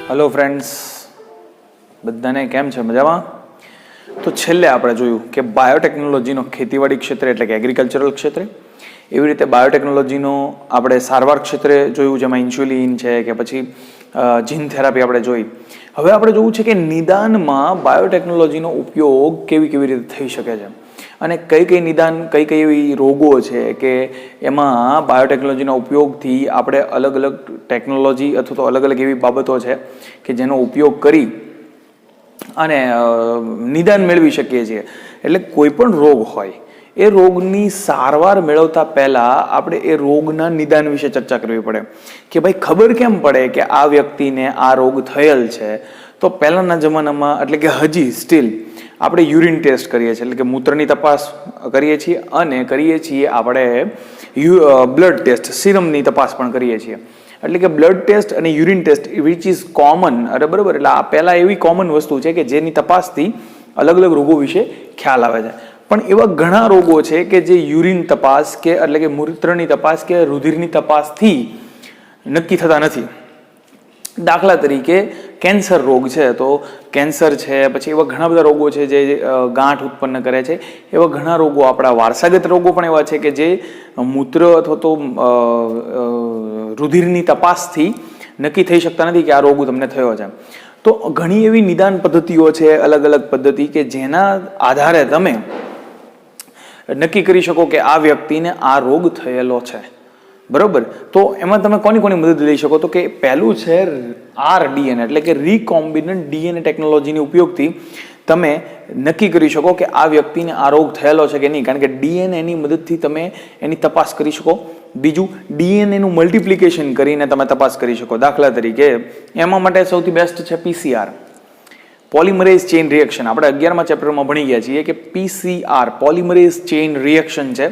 Hello friends, બધાને કેમ છે? મજામાં? તો છેલ્લે આપણે જોયું કે બાયોટેકનોલોજીનો ખેતીવાડી ક્ષેત્રે એટલે કે એગ્રીકલ્ચરલ ક્ષેત્રે, એવી રીતે બાયોટેકનોલોજીનો આપણે સારવાર ક્ષેત્રે જોયું, જેમાં ઇન્સ્યુલિન છે કે પછી જીન થેરાપી આપણે જોઈ. હવે આપણે જોવું છે કે નિદાનમાં બાયોટેકનોલોજીનો ઉપયોગ કેવી કેવી રીતે થઈ શકે છે અને કઈ નિદાન કઈ એવી રોગો છે કે એમાં બાયોટેકનોલોજીના ઉપયોગથી આપણે અલગ અલગ ટેકનોલોજી અથવા તો અલગ અલગ એવી બાબતો છે કે જેનો ઉપયોગ કરી અને નિદાન મેળવી શકીએ છીએ. એટલે કોઈ પણ રોગ હોય એ રોગની સારવાર મેળવતા પહેલાં આપણે એ રોગના નિદાન વિશે ચર્ચા કરવી પડે કે ભાઈ ખબર કેમ પડે કે આ વ્યક્તિને આ રોગ થયેલ છે. તો પહેલાંના જમાનામાં એટલે કે હજી સ્ટીલ આપણે યુરિન ટેસ્ટ કરીએ છીએ, એટલે કે મૂત્રની તપાસ કરીએ છીએ અને કરીએ છીએ આપણે બ્લડ ટેસ્ટ, સિરમની તપાસ પણ કરીએ છીએ. એટલે કે બ્લડ ટેસ્ટ અને urine test which is common. અરે બરાબર, એટલે આ પહેલાં એવી કોમન વસ્તુ છે કે જેની તપાસથી અલગ અલગ રોગો વિશે ખ્યાલ આવે છે. પણ એવા ઘણા રોગો છે કે જે યુરિન તપાસ કે એટલે કે મૂત્રની તપાસ કે રુધિરની તપાસથી નક્કી થતા નથી. દાખલા તરીકે કેન્સર રોગ છે, તો કેન્સર છે, પછી એવા ઘણા બધા રોગો છે જે ગાંઠ ઉત્પન્ન કરે છે. એવા ઘણા રોગો, આપણા વારસાગત રોગો પણ એવા છે કે જે મૂત્ર અથવા તો રુધિરની તપાસથી નક્કી થઈ શકતા નથી કે આ રોગ તમને થયો છે. તો ઘણી એવી નિદાન પદ્ધતિઓ છે, અલગ અલગ પદ્ધતિ કે જેના આધારે તમે નક્કી કરી શકો કે આ વ્યક્તિને આ રોગ થયેલો છે. બરોબર, તો એમાં તમે કોની મદદ લઈ શકો? તો કે પહેલું છે RDNA એટલે કે રિકોમ્બિનન્ટ ડીએનએ ટેકનોલોજીની ઉપયોગથી તમે નક્કી કરી શકો કે આ વ્યક્તિને આ રોગ થયેલો છે કે નહીં, કારણ કે ડીએનએની મદદથી તમે એની તપાસ કરી શકો. બીજું, ડીએનએનું મલ્ટિપ્લિકેશન કરીને તમે તપાસ કરી શકો. દાખલા તરીકે એમાં માટે સૌથી બેસ્ટ છે PCR, પોલિમરેઝ ચેઇન રિએક્શન. આપણે 11મા ચેપ્ટરમાં ભણી ગયા છીએ કે PCR પોલિમરેઝ ચેઇન રિએક્શન છે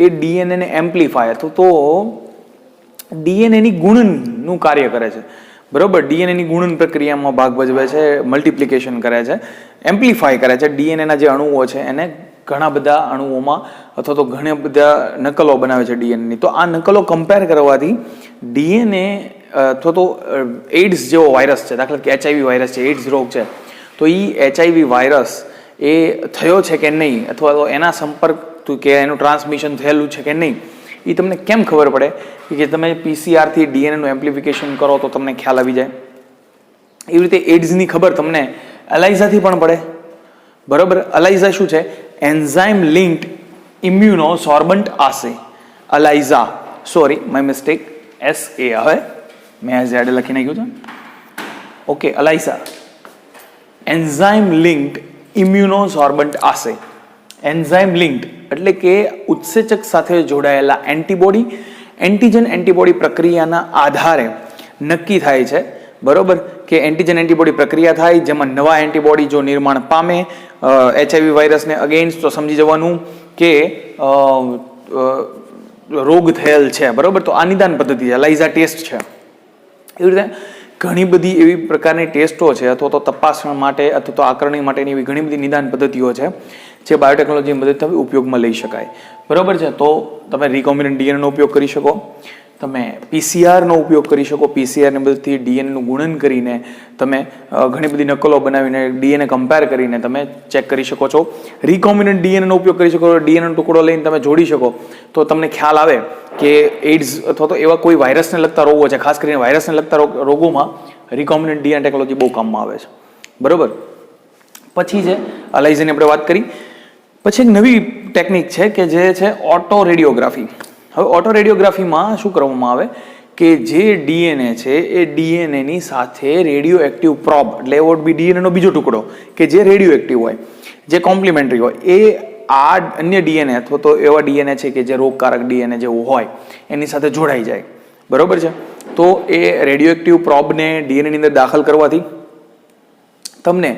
એ ડીએનએને એમ્પ્લીફાય અથવા તો ડીએનએની ગુણનનું કાર્ય કરે છે. બરોબર, ડીએનએની ગુણન પ્રક્રિયામાં ભાગ ભજવે છે, મલ્ટિપ્લિકેશન કરે છે, એમ્પ્લીફાય કરે છે. ડીએનએના જે અણુઓ છે એને ઘણા બધા અણુઓમાં અથવા તો ઘણા બધા નકલો બનાવે છે ડીએનએની. તો આ નકલો કમ્પેર કરવાથી ડીએનએ અથવા તો એઇડ્સ જેવો વાયરસ છે, દાખલા કે HIV વાયરસ છે, એઇડ્સ રોગ છે, તો એ HIV વાયરસ એ થયો છે કે નહીં અથવા તો એના સંપર્ક કે એનું ટ્રાન્સમિશન થયેલું છે કે નહીં, એ તમને કેમ ખબર પડે કે તમે PCRથી ડીએનએનું એમ્પ્લિફિકેશન કરો તો તમને ખ્યાલ આવી જાય. એવી રીતે એઇડ્સની ખબર તમને એલાઇઝાથી પણ પડે. બરોબર, એલાઇઝા શું છે? Enzyme linked immunosorbent assay. ELISA, sorry my mistake, SA હવે મેં ZA લખી નાખ્યું છે. Okay, ELISA enzyme linked immunosorbent assay. Enzyme linked એટલે કે ઉત્સેચક સાથે જોડાયેલા એન્ટીબોડી, એન્ટીજન એન્ટીબોડી પ્રક્રિયાના આધારે નક્કી થાય છે. બરોબર, કે એન્ટીજન એન્ટીબોડી પ્રક્રિયા થાય જેમાં નવા એન્ટીબોડી જો નિર્માણ પામે HIV વાયરસને અગેન્સ્ટ, તો સમજી જવાનું કે રોગ થયેલ છે. બરોબર, તો આ નિદાન પદ્ધતિ છે, એલાઇઝા ટેસ્ટ છે. એવી રીતે ઘણી બધી એવી પ્રકારની ટેસ્ટો છે અથવા તો તપાસ માટે અથવા તો આકારણી માટેની એવી ઘણી બધી નિદાન પદ્ધતિઓ છે જે બાયોટેકનોલોજીની મદદથી ઉપયોગમાં લઈ શકાય. બરોબર છે, તો તમે રિકોમ્બિનન્ટ ડીએનએનો ઉપયોગ કરી શકો, તમે PCRનો ઉપયોગ કરી શકો. PCRની મદદથી ડીએનએનું ગુણન કરીને તમે ઘણી બધી નકલો બનાવીને ડીએનએ કમ્પેર કરીને તમે ચેક કરી શકો છો. રિકોમ્બિનન્ટ ડીએનએનો ઉપયોગ કરી શકો, ડીએનએનો ટુકડો લઈને તમે જોડી શકો તો તમને ખ્યાલ આવે કે એઇડ્સ અથવા તો એવા કોઈ વાયરસને લગતા રોગો છે. ખાસ કરીને વાયરસને લગતા રોગોમાં રિકોમ્બિનન્ટ ડીએનએ ટેકનોલોજી બહુ કામમાં આવે છે. બરોબર, પછી છે એલાઇઝાની આપણે વાત કરી. પછી એક નવી ટેકનિક છે કે જે છે ઓટો રેડિયોગ્રાફી. હવે ઓટો રેડિયોગ્રાફીમાં શું કરવામાં આવે કે જે ડીએનએ છે એ ડીએનએની સાથે રેડિયો એક્ટિવ પ્રોબ, એટલે એ વોટ બી ડીએનએનો બીજો ટુકડો કે જે રેડિયો એક્ટિવ હોય, જે કોમ્પ્લિમેન્ટરી હોય, એ આ અન્ય ડીએનએ અથવા તો એવા ડીએનએ છે કે જે રોગકારક ડીએનએ જેવું હોય એની સાથે જોડાઈ જાય. બરોબર છે, તો એ રેડિયો એક્ટિવ પ્રોબને ડીએનએની અંદર દાખલ કરવાથી તમને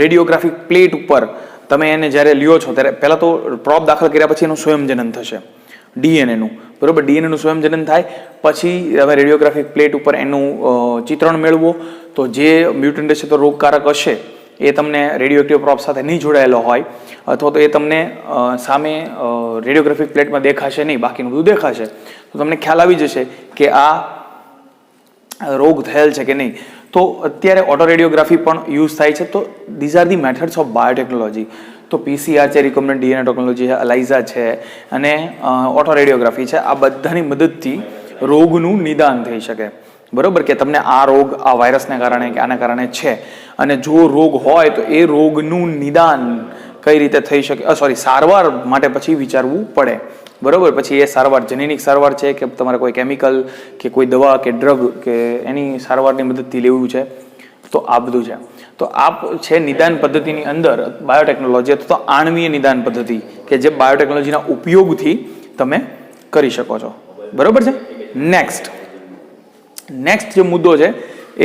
રેડિયોગ્રાફિક પ્લેટ ઉપર તમે એને જ્યારે લ્યો છો ત્યારે પહેલાં તો પ્રોબ દાખલ કર્યા પછી એનું સ્વયંજનન થશે ડીએનએનું. બરોબર, ડીએનએનું સ્વયંજનન થાય પછી તમે રેડિયોગ્રાફિક પ્લેટ ઉપર એનું ચિત્રણ મેળવો. તો જે મ્યુટન્ટ હશે તો રોગકારક હશે એ તમને રેડિયોએક્ટિવ પ્રોબ સાથે નહીં જોડાયેલો હોય અથવા તો એ તમને સામે રેડિયોગ્રાફિક પ્લેટમાં દેખાશે નહીં, બાકીનું બધું દેખાશે. તો તમને ખ્યાલ આવી જશે કે આ રોગ થયેલ છે કે નહીં. તો અત્યારે ઓટો રેડિયોગ્રાફી પણ યુઝ થાય છે. તો these are the methods of biotechnology. તો PCR છે, રિકોમ્બિનન્ટ DNA ટેકનોલોજી છે, અલાઇઝા છે અને ઓટો રેડિયોગ્રાફી છે. આ બધાની મદદથી રોગનું નિદાન થઈ શકે. બરોબર, કે તમને આ રોગ આ વાયરસને કારણે કે આના કારણે છે, અને જો રોગ હોય તો એ રોગનું નિદાન કઈ રીતે થઈ શકે, સારવાર માટે પછી વિચારવું પડે. બરોબર, પછી એ સારવાર જનીનિક સારવાર છે કે તમારે કોઈ કેમિકલ કે કોઈ દવા કે ડ્રગ કે એની સારવારની મદદથી લેવું છે. તો આ બધું છે. તો આ છે નિદાન પદ્ધતિની અંદર બાયોટેકનોલોજી અથવા તો આણ્વીય નિદાન પદ્ધતિ કે જે બાયોટેકનોલોજીના ઉપયોગથી તમે કરી શકો છો. બરોબર છે. નેક્સ્ટ જે મુદ્દો છે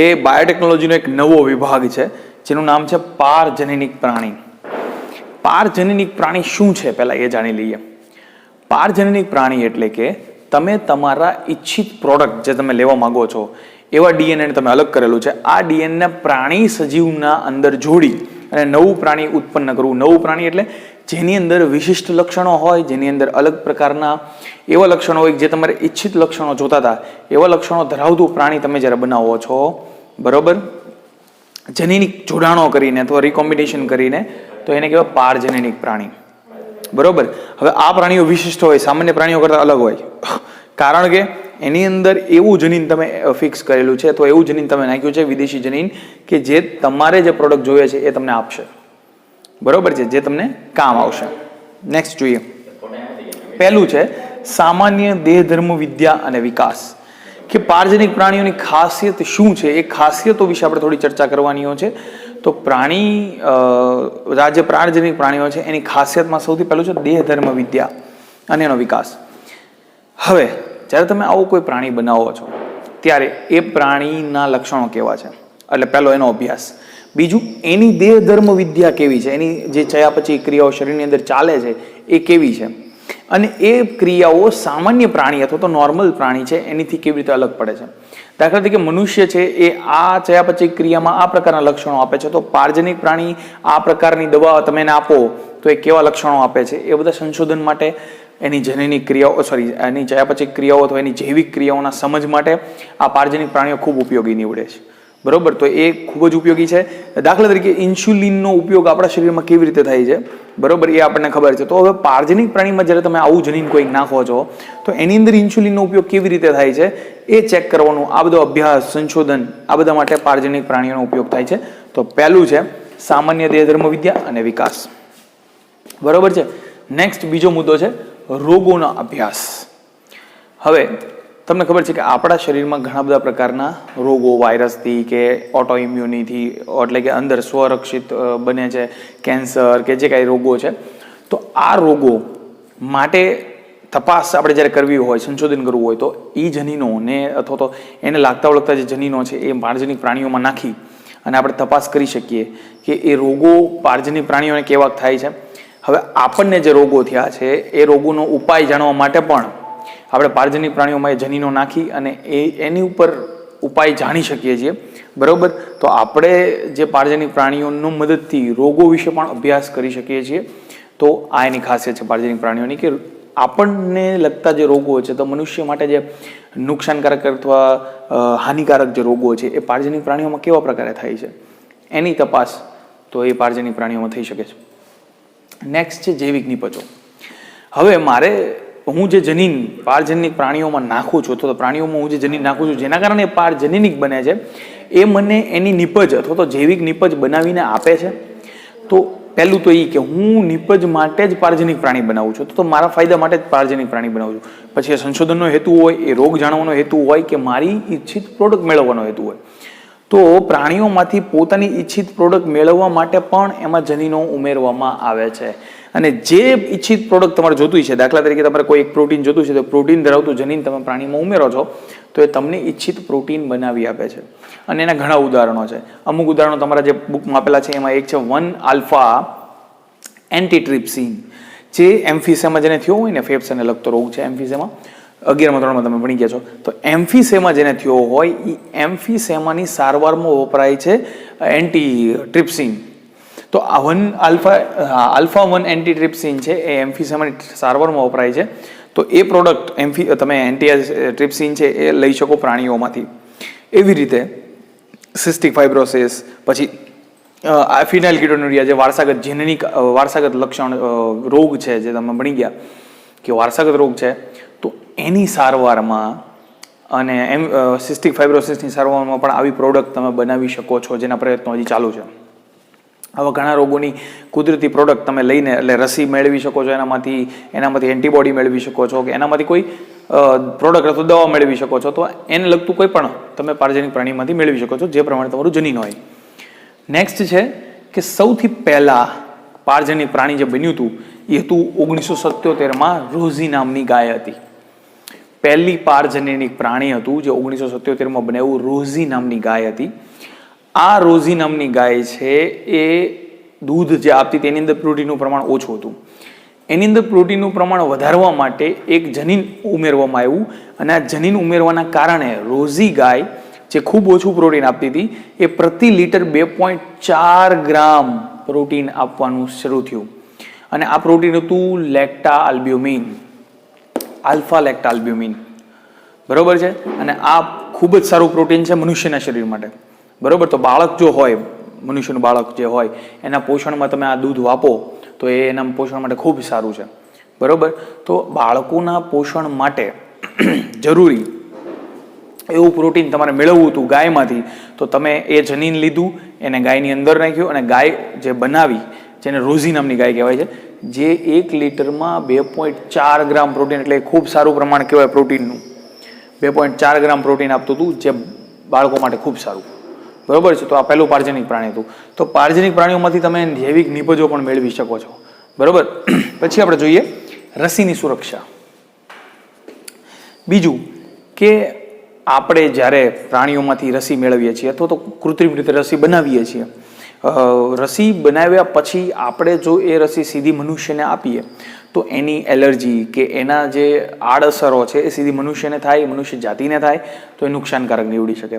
એ બાયોટેકનોલોજીનો એક નવો વિભાગ છે જેનું નામ છે પારજનનિક પ્રાણી. પારજનનિક પ્રાણી શું છે પહેલા એ જાણી લઈએ. પારજનનિક પ્રાણી એટલે કે તમે તમારા ઈચ્છિત પ્રોડક્ટ જે તમે લેવા માંગો છો એવા DNA તમે અલગ કરેલું છે. આ DNA પ્રાણી સજીવના અંદર જોડી અને નવું પ્રાણી ઉત્પન્ન કરવું. નવું પ્રાણી એટલે જેની અંદર વિશિષ્ટ લક્ષણો હોય, જેની અંદર અલગ પ્રકારના એવા લક્ષણો હોય જે તમારે ઈચ્છિત લક્ષણો જોતા હતા એવા લક્ષણો ધરાવતું પ્રાણી તમે જ્યારે બનાવો છો. બરોબર, જનીનિક જોડાણો કરીને અથવા રિકોમ્બિનેશન કરીને, તો એને કહેવાય પારજનનિક પ્રાણી. બરોબર, હવે આ પ્રાણીઓ વિશિષ્ટ હોય, સામાન્ય પ્રાણીઓ કરતા અલગ હોય, કારણ કે એની અંદર એવું જનીન તમે ફિક્સ કરેલું છે, તો એવું જનીન તમે નાખ્યું છે, વિદેશી જનીન, કે જે તમારે જે પ્રોડક્ટ જોઈએ છે એ તમને આપશે. બરોબર છે, જે તમને કામ આવશે. નેક્સ્ટ જોઈએ. પહેલું છે સામાન્ય દેહ ધર્મ વિદ્યા અને વિકાસ. કે પારજનિક પ્રાણીઓની ખાસિયત શું છે એ ખાસિયતો વિશે આપણે થોડી ચર્ચા કરવાની છે. તો પ્રાણી જે પારજનિક પ્રાણીઓ છે એની ખાસિયતમાં સૌથી પહેલું છે દેહ ધર્મ વિદ્યા અને એનો વિકાસ. હવે જ્યારે તમે આવું કોઈ પ્રાણી બનાવો છો ત્યારે એ પ્રાણીના લક્ષણો કેવા છે, એટલે પહેલો એનો અભ્યાસ. બીજું, એની દેહ ધર્મ વિદ્યા કેવી છે, એની જે ચયાપચય ક્રિયાઓ શરીરની અંદર ચાલે છે એ કેવી છે, અને એ ક્રિયાઓ સામાન્ય પ્રાણી અથવા તો નોર્મલ પ્રાણી છે એનીથી કેવી રીતે અલગ પડે છે. દાખલા તરીકે મનુષ્ય છે એ આ ચયાપચય ક્રિયામાં આ પ્રકારના લક્ષણો આપે છે, તો પારજનિક પ્રાણી આ પ્રકારની દવા તમે એને આપો તો એ કેવા લક્ષણો આપે છે, એ બધા સંશોધન માટે, એની જનનિક ક્રિયાઓ એની ચયાપચય ક્રિયાઓ અથવા એની જૈવિક ક્રિયાઓના સમજ માટે આ પારજનિક પ્રાણીઓ ખૂબ ઉપયોગી નીવડે છે. બરોબર, તો એ ખૂબ જ ઉપયોગી છે. દાખલા તરીકે ઇન્સ્યુલિનનો ઉપયોગ આપણા શરીરમાં કેવી રીતે થાય છે, બરોબર, એ આપણને ખબર છે. તો હવે પારજનિક પ્રાણીમાં જ્યારે તમે આવું જનીન કોઈક નાખો છો તો એની અંદર ઇન્સ્યુલિનનો ઉપયોગ કેવી રીતે થાય છે એ ચેક કરવાનું. આ બધો અભ્યાસ, સંશોધન, આ બધા માટે પારજનિક પ્રાણીઓનો ઉપયોગ થાય છે. તો પહેલું છે સામાન્ય દેહ ધર્મ વિદ્યા અને વિકાસ. બરોબર છે. નેક્સ્ટ બીજો મુદ્દો છે રોગોનો અભ્યાસ. હવે તમને ખબર છે કે આપણા શરીરમાં ઘણા બધા પ્રકારના રોગો, વાયરસથી કે ઓટો ઇમ્યુનિથી, એટલે કે અંદર સ્વરક્ષિત બને છે, કેન્સર કે જે કાંઈ રોગો છે. તો આ રોગો માટે તપાસ આપણે જ્યારે કરવી હોય, સંશોધન કરવું હોય, તો એ જનીનોને અથવા તો એને લાગતા ઓળખતા જે જનીનો છે એ પારજનિક પ્રાણીઓમાં નાખી અને આપણે તપાસ કરી શકીએ કે એ રોગો પારજનિક પ્રાણીઓને કેવા થાય છે. હવે આપણને જે રોગો થયા છે એ રોગોનો ઉપાય જાણવા માટે પણ આપણે પારજનિક પ્રાણીઓમાં એ જનીનો નાખી અને એની ઉપર ઉપાય જાણી શકીએ છીએ. બરોબર, તો આપણે જે પારજનિક પ્રાણીઓની મદદથી રોગો વિશે પણ અભ્યાસ કરી શકીએ છીએ. તો આ એની ખાસિયત છે પારજનિક પ્રાણીઓની, કે આપણને લગતા જે રોગો છે, તો મનુષ્ય માટે જે નુકસાનકારક અથવા હાનિકારક જે રોગો છે એ પારજનિક પ્રાણીઓમાં કેવા પ્રકારે થાય છે એની તપાસ તો એ પારજનિક પ્રાણીઓમાં થઈ શકે છે. નેક્સ્ટ છે જૈવિક નિપજો. હવે હું જે જનીન પારજનિક પ્રાણીઓમાં નાખું છું, અથવા તો પ્રાણીઓમાં હું જે જનીન નાખું છું જેના કારણે પારજનિક બને છે, એ મને એની નિપજ અથવા તો જૈવિક નિપજ બનાવીને આપે છે. તો પહેલું તો એ કે હું નિપજ માટે જ પારજનિક પ્રાણી બનાવું છું, તો મારા ફાયદા માટે જ પારજનિક પ્રાણી બનાવું છું. પછી એ સંશોધનનો હેતુ હોય, એ રોગ જાણવાનો હેતુ હોય, કે મારી ઈચ્છિત પ્રોડક્ટ મેળવવાનો હેતુ હોય, તો પ્રાણીઓમાંથી પોતાની ઈચ્છિત પ્રોડક્ટ મેળવવા માટે પણ એમાં જનીનો ઉમેરવામાં આવે છે. અને જે ઈચ્છિત પ્રોડક્ટ તમારે જોતું છે, દાખલા તરીકે તમારે કોઈ એક પ્રોટીન જોતું છે, તો પ્રોટીન ધરાવતું જનીન તમે પ્રાણીમાં ઉમેરો છો તો એ તમને ઈચ્છિત પ્રોટીન બનાવી આપે છે. અને એના ઘણા ઉદાહરણો છે. અમુક ઉદાહરણો તમારા જે બુકમાં આપેલા છે એમાં એક છે 1-આલ્ફા એન્ટીટ્રિપ્સિન, જે એમ્ફીસેમા જેને થયો હોય ને, ફેફસાને લગતો રોગ છે એમ્ફીસેમા, 11મા ધોરણમાં તમે ભણી ગયા છો. તો એમ્ફીસેમા જેને થયો હોય એ એમ્ફીસેમાની સારવારમાં વપરાય છે એન્ટીટ્રિપ્સિન. તો આલ્ફા 1 એન્ટીટ્રિપ્સિન છે એ એમ્ફીસેમાની સારવારમાં વપરાય છે. તો એ પ્રોડક્ટ તમે એન્ટીટ્રિપ્સિન છે એ લઈ શકો પ્રાણીઓમાંથી. એવી રીતે સિસ્ટિક ફાઇબ્રોસિસ, પછી ફિનાઇલકીટોન્યુરિયા જે વારસાગત લક્ષણ રોગ છે, જે તમે ભણી ગયા કે વારસાગત રોગ છે, તો એની સારવારમાં અને સિસ્ટિક ફાઇબ્રોસિસની સારવારમાં પણ આવી પ્રોડક્ટ તમે બનાવી શકો છો, જેના પ્રયત્નો હજી ચાલુ છે. આવા ઘણા રોગોની કુદરતી પ્રોડક્ટ તમે લઈને એટલે રસી મેળવી શકો છો, એનામાંથી એન્ટીબોડી મેળવી શકો છો, કે એનામાંથી કોઈ પ્રોડક્ટ અથવા દવા મેળવી શકો છો. તો એને લગતું કોઈ પણ તમે પાર્જનિક પ્રાણીમાંથી મેળવી શકો છો, જે પ્રમાણે તમારું જનીન હોય. નેક્સ્ટ છે કે સૌથી પહેલા પાર્જનિક પ્રાણી જે બન્યું હતું એ હતું 1977માં રોઝી નામની ગાય હતી. પહેલી પાર્જનિક પ્રાણી હતું જે 1977માં બનાવ્યું, રોઝી નામની ગાય હતી. આ રોઝી નામની ગાય છે એ દૂધ જે આપતી તેની અંદર પ્રોટીનનું પ્રમાણ ઓછું હતું. એની અંદર પ્રોટીનનું પ્રમાણ વધારવા માટે એક જનીન ઉમેરવામાં આવ્યું, અને આ જનીન ઉમેરવાના કારણે રોઝી ગાય જે ખૂબ ઓછું પ્રોટીન આપતી હતી એ પ્રતિ લીટર 2.4 ગ્રામ પ્રોટીન આપવાનું શરૂ થયું. અને આ પ્રોટીન હતું લેક્ટા આલ્બ્યુમિન, આલ્ફા લેક્ટા આલ્બ્યુમિન. બરોબર છે. અને આ ખૂબ જ સારું પ્રોટીન છે મનુષ્યના શરીર માટે. બરોબર. તો બાળક જો હોય, મનુષ્યનું બાળક જે હોય, એના પોષણમાં તમે આ દૂધ વાપો તો એ એના પોષણ માટે ખૂબ સારું છે. બરોબર. તો બાળકોના પોષણ માટે જરૂરી એવું પ્રોટીન તમારે મેળવવું હતું ગાયમાંથી, તો તમે એ જનીન લીધું, એને ગાયની અંદર નાખ્યું, અને ગાય જે બનાવી, જેને રોઝી નામની ગાય કહેવાય છે, જે 1 લીટરમાં 2.4 ગ્રામ પ્રોટીન, એટલે ખૂબ સારું પ્રમાણ કહેવાય પ્રોટીનનું, 2.4 ગ્રામ પ્રોટીન આપતું હતું, જે બાળકો માટે ખૂબ સારું. બરોબર છે. તો આ પહેલું પાર્જનિક પ્રાણી હતું. તો પાર્જનિક પ્રાણીઓમાંથી તમે જૈવિક નિપજો પણ મેળવી શકો છો. બરોબર. પછી આપણે જોઈએ રસીની સુરક્ષા. બીજું કે આપણે જ્યારે પ્રાણીઓમાંથી રસી મેળવીએ છીએ અથવા તો કૃત્રિમ રીતે રસી બનાવીએ છીએ, રસી બનાવ્યા પછી આપણે જો એ રસી સીધી મનુષ્યને આપીએ તો એની એલર્જી કે એના જે આડઅસરો છે એ સીધી મનુષ્યને થાય, મનુષ્ય જાતિને થાય, તો એ નુકસાનકારક નીવડી શકે.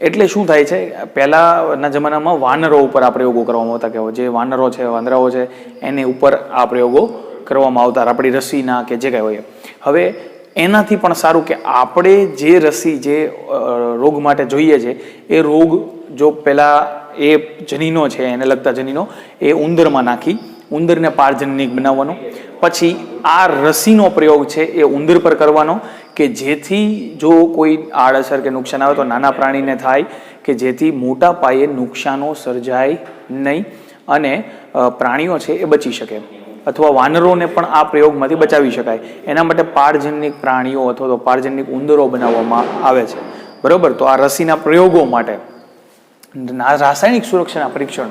એટલે શું થાય છે, પહેલાંના જમાનામાં વાનરો ઉપર આ પ્રયોગો કરવામાં આવતા, કે જે વાનરો છે, વાંદરાઓ છે, એની ઉપર આ પ્રયોગો કરવામાં આવતા આપણી રસીના કે જે કાંઈ હોય. હવે એનાથી પણ સારું કે આપણે જે રસી જે રોગ માટે જોઈએ છે એ રોગ જો પહેલાં એ જનીનો છે, એને લગતા જનીનો એ ઉંદરમાં નાખી ઉંદરને પાર્જનિક બનાવવાનો, પછી આ રસીનો પ્રયોગ છે એ ઉંદર પર કરવાનો, કે જેથી જો કોઈ આડઅસર કે નુકસાન આવે તો નાના પ્રાણીને થાય, કે જેથી મોટા પાયે નુકસાનો સર્જાય નહીં અને પ્રાણીઓ છે એ બચી શકે, અથવા વાનરોને પણ આ પ્રયોગમાંથી બચાવી શકાય. એના માટે પાર્જનિક પ્રાણીઓ અથવા તો પાર્જનિક ઉંદરો બનાવવામાં આવે છે. બરોબર. તો આ રસીના પ્રયોગો માટે રાસાયણિક સુરક્ષાના પરીક્ષણ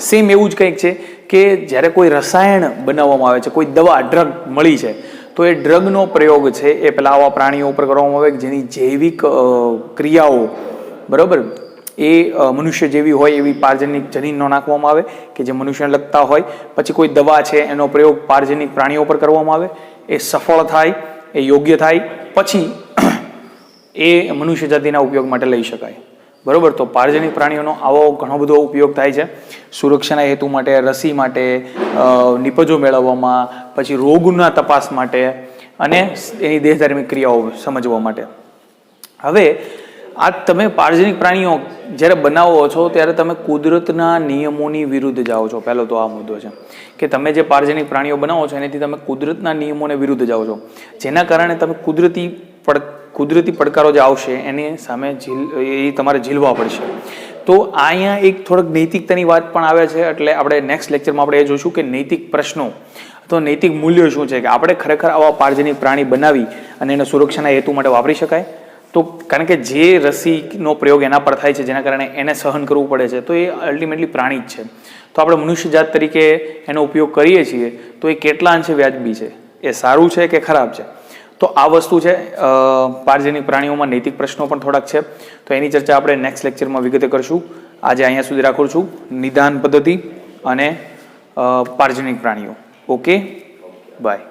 સેમ એવું જ કંઈક છે કે જ્યારે કોઈ રસાયણ બનાવવામાં આવે છે, કોઈ દવા ડ્રગ મળી છે, તો એ ડ્રગનો પ્રયોગ છે એ પેલા આવા પ્રાણીઓ ઉપર કરવામાં આવે જેની જૈવિક ક્રિયાઓ, બરોબર, એ મનુષ્ય જેવી હોય એવી પાર્જનિક જનીનનો નાખવામાં આવે કે જે મનુષ્યને લગતા હોય. પછી કોઈ દવા છે એનો પ્રયોગ પાર્જનિક પ્રાણીઓ પર કરવામાં આવે, એ સફળ થાય, એ યોગ્ય થાય, પછી એ મનુષ્ય જાતિના ઉપયોગ માટે લઈ શકાય. બરોબર. તો પાર્જનિક પ્રાણીઓનો આવો ઘણો બધો ઉપયોગ થાય છે સુરક્ષાના હેતુ માટે, રસી માટે, નિપજો મેળવવામાં, પછી રોગના તપાસ માટે અને એની દેહધાર્મિક ક્રિયાઓ સમજવા માટે. હવે આ તમે પાર્જનિક પ્રાણીઓ જ્યારે બનાવો છો ત્યારે તમે કુદરતના નિયમોની વિરુદ્ધ જાઓ છો. પહેલો તો આ મુદ્દો છે કે તમે જે પાર્જનિક પ્રાણીઓ બનાવો છો એનાથી તમે કુદરતના નિયમોને વિરુદ્ધ જાઓ છો, જેના કારણે તમે કુદરતી પડકારો જે આવશે એની સામે એ તમારે ઝીલવા પડશે. તો અહીંયા એક થોડોક નૈતિકતાની વાત પણ આવે છે, એટલે આપણે નેક્સ્ટ લેક્ચરમાં આપણે એ જોઈશું કે નૈતિક પ્રશ્નો અથવા નૈતિક મૂલ્યો શું છે, કે આપણે ખરેખર આવા પાર્જનિક પ્રાણી બનાવી અને એને સુરક્ષાના હેતુ માટે વાપરી શકાય. તો કારણ કે જે રસીનો પ્રયોગ એના પર થાય છે જેના કારણે એને સહન કરવું પડે છે, તો એ અલ્ટિમેટલી પ્રાણી જ છે. તો આપણે મનુષ્ય જાત તરીકે એનો ઉપયોગ કરીએ છીએ તો એ કેટલા અંશે વ્યાજબી છે, એ સારું છે કે ખરાબ છે. તો આ વસ્તુ છે. પાર્જનિક પ્રાણીઓમાં નૈતિક પ્રશ્નો પણ થોડાક છે, તો એની ચર્ચા આપણે નેક્સ્ટ લેક્ચરમાં વિગતે કરશું. આજે અહીંયા સુધી રાખું છું. નિદાન પદ્ધતિ અને પાર્જનિક પ્રાણીઓ. Okay, by.